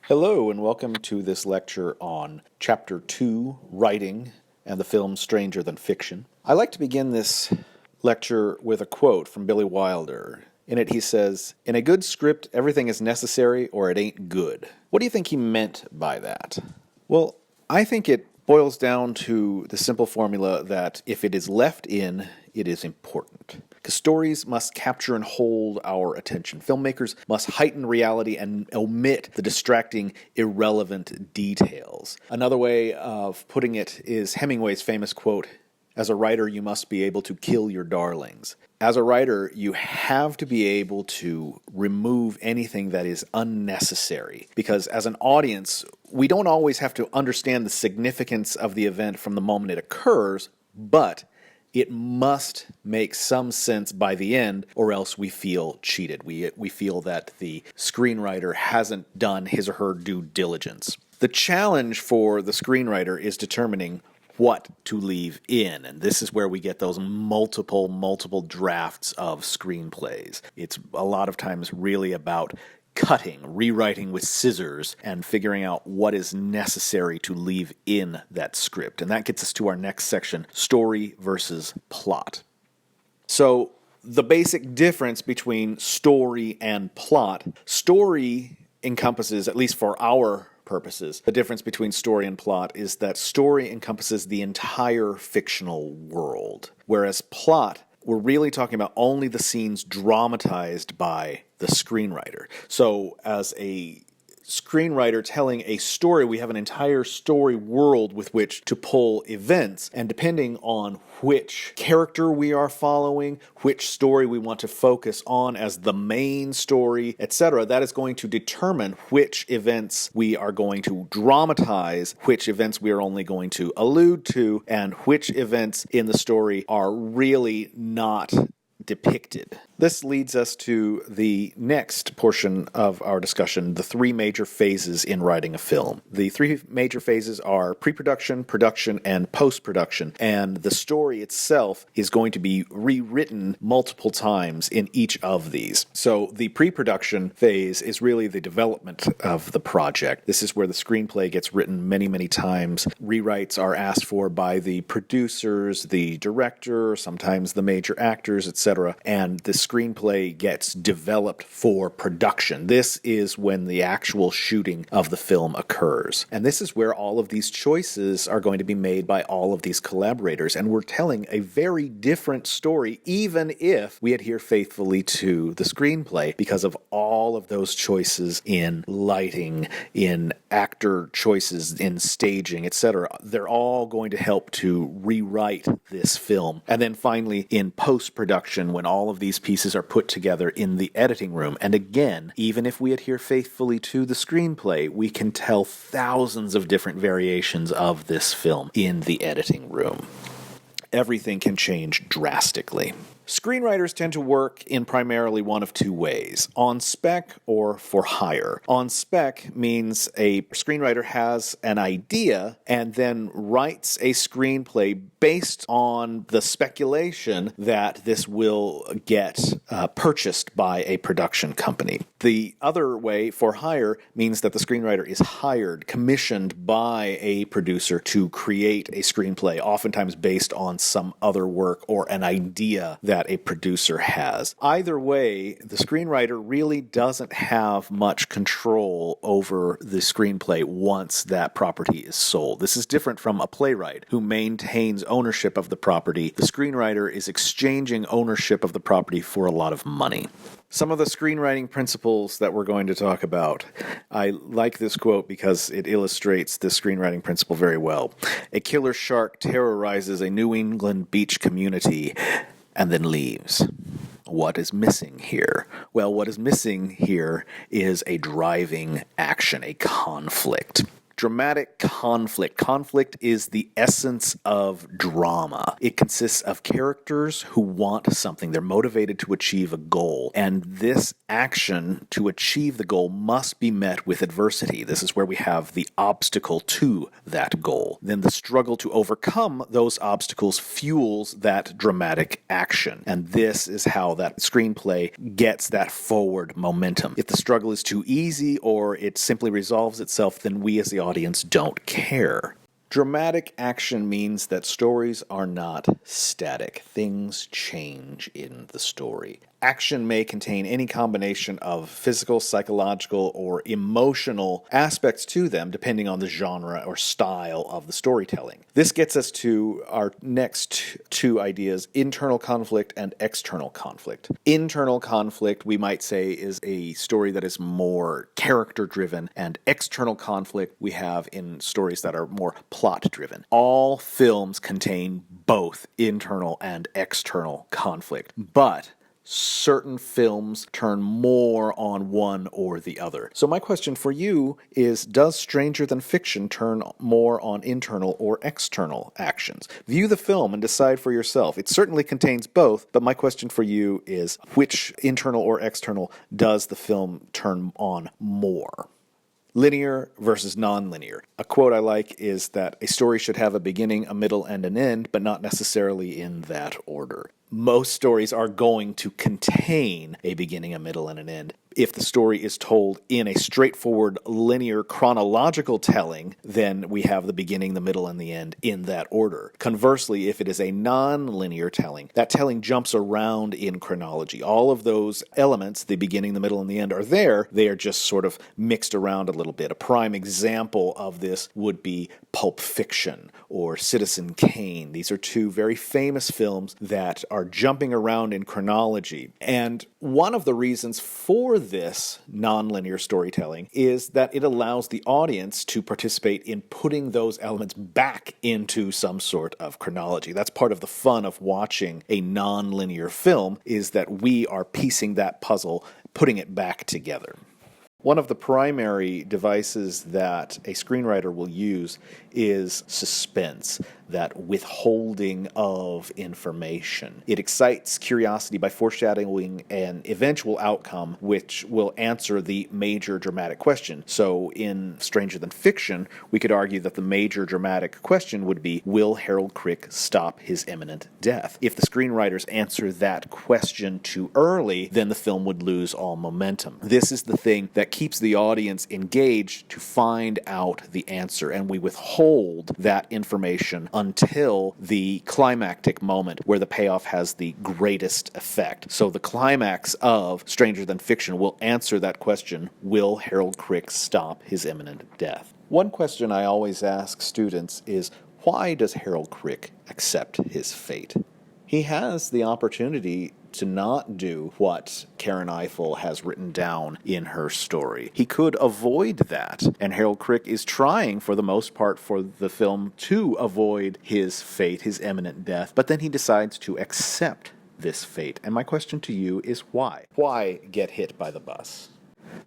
Hello, and welcome to this lecture on Chapter 2, Writing, and the film Stranger Than Fiction. I like to begin this lecture with a quote from Billy Wilder. In it he says, "In a good script, everything is necessary or it ain't good." What do you think he meant by that? Well, I think it boils down to the simple formula that if it is left in, it is important. Because stories must capture and hold our attention. Filmmakers must heighten reality and omit the distracting, irrelevant details. Another way of putting it is Hemingway's famous quote, "As a writer, you must be able to kill your darlings." As a writer, you have to be able to remove anything that is unnecessary. Because as an audience, we don't always have to understand the significance of the event from the moment it occurs, but it must make some sense by the end, or else we feel cheated. We feel that the screenwriter hasn't done his or her due diligence. The challenge for the screenwriter is determining what to leave in, and this is where we get those multiple drafts of screenplays. It's a lot of times really about cutting, rewriting with scissors, and figuring out what is necessary to leave in that script. And that gets us to our next section, story versus plot. So the basic difference between story and plot, story encompasses, at least for our purposes, the difference between story and plot is that story encompasses the entire fictional world, whereas plot, we're really talking about only the scenes dramatized by the screenwriter. So as a screenwriter telling a story, we have an entire story world with which to pull events, and depending on which character we are following, which story we want to focus on as the main story, etc., that is going to determine which events we are going to dramatize, which events we are only going to allude to, and which events in the story are really not depicted. This leads us to the next portion of our discussion, the three major phases in writing a film. The three major phases are pre-production, production, and post-production, and the story itself is going to be rewritten multiple times in each of these. So the pre-production phase is really the development of the project. This is where the screenplay gets written many times. Rewrites are asked for by the producers, the director, sometimes the major actors, etc., and the screenplay gets developed for production. This is when the actual shooting of the film occurs. And this is where all of these choices are going to be made by all of these collaborators. And we're telling a very different story, even if we adhere faithfully to the screenplay, because of all of those choices in lighting, in actor choices, in staging, etc. They're all going to help to rewrite this film. And then finally, in post-production, when all of these pieces are put together in the editing room. And again, even if we adhere faithfully to the screenplay, we can tell thousands of different variations of this film in the editing room. Everything can change drastically. Screenwriters tend to work in primarily one of two ways, on spec or for hire. On spec means a screenwriter has an idea and then writes a screenplay based on the speculation that this will get purchased by a production company. The other way, for hire, means that the screenwriter is hired, commissioned by a producer to create a screenplay, oftentimes based on some other work or an idea that a producer has. Either way, the screenwriter really doesn't have much control over the screenplay once that property is sold. This is different from a playwright who maintains ownership of the property. The screenwriter is exchanging ownership of the property for a lot of money. Some of the screenwriting principles that we're going to talk about. I like this quote because it illustrates the screenwriting principle very well. A killer shark terrorizes a New England beach community and then leaves. What is missing here? Well, what is missing here is a driving action, a conflict. Dramatic conflict. Conflict is the essence of drama. It consists of characters who want something. They're motivated to achieve a goal. And this action to achieve the goal must be met with adversity. This is where we have the obstacle to that goal. Then the struggle to overcome those obstacles fuels that dramatic action. And this is how that screenplay gets that forward momentum. If the struggle is too easy or it simply resolves itself, then we as the audience don't care. Dramatic action means that stories are not static. Things change in the story. Action may contain any combination of physical, psychological, or emotional aspects to them, depending on the genre or style of the storytelling. This gets us to our next two ideas, internal conflict and external conflict. Internal conflict, we might say, is a story that is more character-driven, and external conflict we have in stories that are more plot-driven. All films contain both internal and external conflict, but certain films turn more on one or the other. So my question for you is, does Stranger Than Fiction turn more on internal or external actions? View the film and decide for yourself. It certainly contains both, but my question for you is, which internal or external does the film turn on more? Linear versus non-linear. A quote I like is that a story should have a beginning, a middle, and an end, but not necessarily in that order. Most stories are going to contain a beginning, a middle, and an end. If the story is told in a straightforward, linear, chronological telling, then we have the beginning, the middle, and the end in that order. Conversely, if it is a non-linear telling, that telling jumps around in chronology. All of those elements, the beginning, the middle, and the end, are there. They are just sort of mixed around a little bit. A prime example of this would be Pulp Fiction or Citizen Kane. These are two very famous films that are jumping around in chronology. And one of the reasons for this nonlinear storytelling is that it allows the audience to participate in putting those elements back into some sort of chronology. That's part of the fun of watching a nonlinear film, is that we are piecing that puzzle, putting it back together. One of the primary devices that a screenwriter will use is suspense, that withholding of information. It excites curiosity by foreshadowing an eventual outcome which will answer the major dramatic question. So in Stranger Than Fiction, we could argue that the major dramatic question would be, will Harold Crick stop his imminent death? If the screenwriters answer that question too early, then the film would lose all momentum. This is the thing that keeps the audience engaged to find out the answer, and we withhold that information until the climactic moment where the payoff has the greatest effect. So the climax of Stranger Than Fiction will answer that question, will Harold Crick stop his imminent death? One question I always ask students is, why does Harold Crick accept his fate? He has the opportunity to not do what Karen Eiffel has written down in her story. He could avoid that, and Harold Crick is trying, for the most part, for the film to avoid his fate, his imminent death, but then he decides to accept this fate. And my question to you is why? Why get hit by the bus?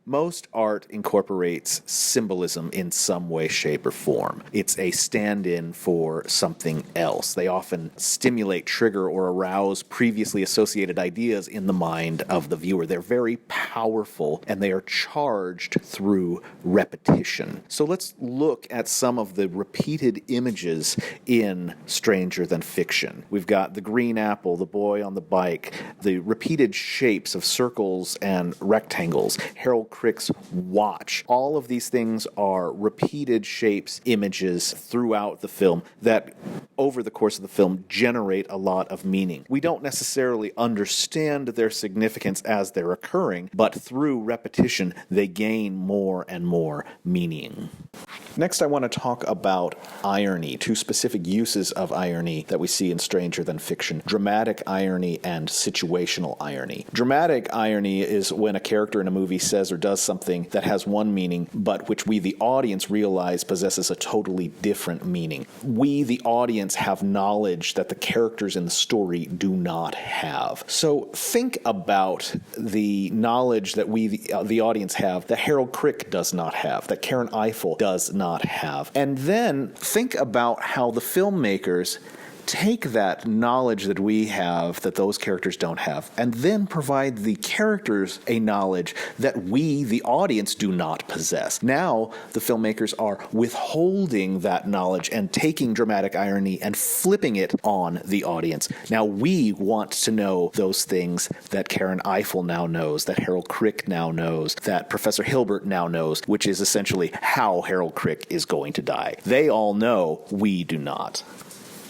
Most art incorporates symbolism in some way, shape, or form. It's a stand-in for something else. They often stimulate, trigger, or arouse previously associated ideas in the mind of the viewer. They're very powerful, and they are charged through repetition. So let's look at some of the repeated images in Stranger Than Fiction. We've got the green apple, the boy on the bike, the repeated shapes of circles and rectangles, Harold Crick's watch. All of these things are repeated shapes, images throughout the film that, over the course of the film, generate a lot of meaning. We don't necessarily understand their significance as they're occurring, but through repetition, they gain more and more meaning. Next, I want to talk about irony, two specific uses of irony that we see in Stranger Than Fiction: dramatic irony and situational irony. Dramatic irony is when a character in a movie says or does something that has one meaning, but which we, the audience, realize possesses a totally different meaning. We, the audience, have knowledge that the characters in the story do not have. So think about the knowledge that we, the audience, have that Harold Crick does not have, that Karen Eiffel does not not have. And then think about how the filmmakers take that knowledge that we have that those characters don't have, and then provide the characters a knowledge that we, the audience, do not possess. Now, the filmmakers are withholding that knowledge and taking dramatic irony and flipping it on the audience. Now, we want to know those things that Karen Eiffel now knows, that Harold Crick now knows, that Professor Hilbert now knows, which is essentially how Harold Crick is going to die. They all know, we do not.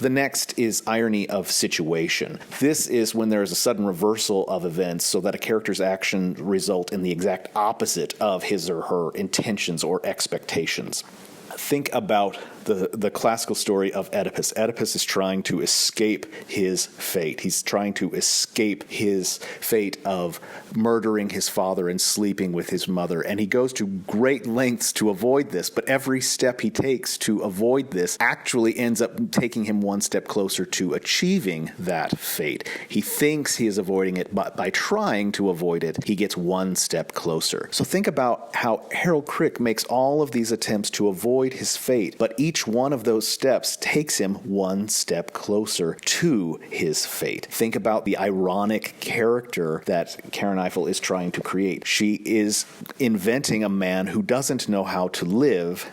The next is irony of situation. This is when there is a sudden reversal of events so that a character's actions result in the exact opposite of his or her intentions or expectations. Think about the classical story of Oedipus. Oedipus is trying to escape his fate. He's trying to escape his fate of murdering his father and sleeping with his mother. And he goes to great lengths to avoid this, but every step he takes to avoid this actually ends up taking him one step closer to achieving that fate. He thinks he is avoiding it, but by trying to avoid it, he gets one step closer. So think about how Harold Crick makes all of these attempts to avoid his fate, but each one of those steps takes him one step closer to his fate. Think about the ironic character that Karen Eiffel is trying to create. She is inventing a man who doesn't know how to live,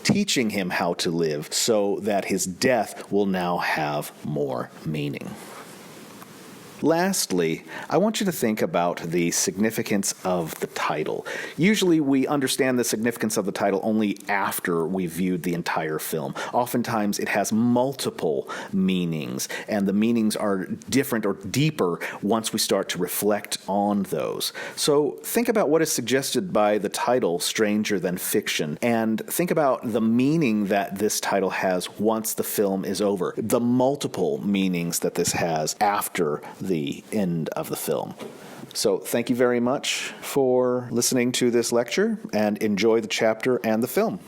teaching him how to live so that his death will now have more meaning. Lastly, I want you to think about the significance of the title. Usually we understand the significance of the title only after we've viewed the entire film. Oftentimes it has multiple meanings, and the meanings are different or deeper once we start to reflect on those. So think about what is suggested by the title, Stranger Than Fiction, and think about the meaning that this title has once the film is over, the multiple meanings that this has after the end of the film. So thank you very much for listening to this lecture, and enjoy the chapter and the film.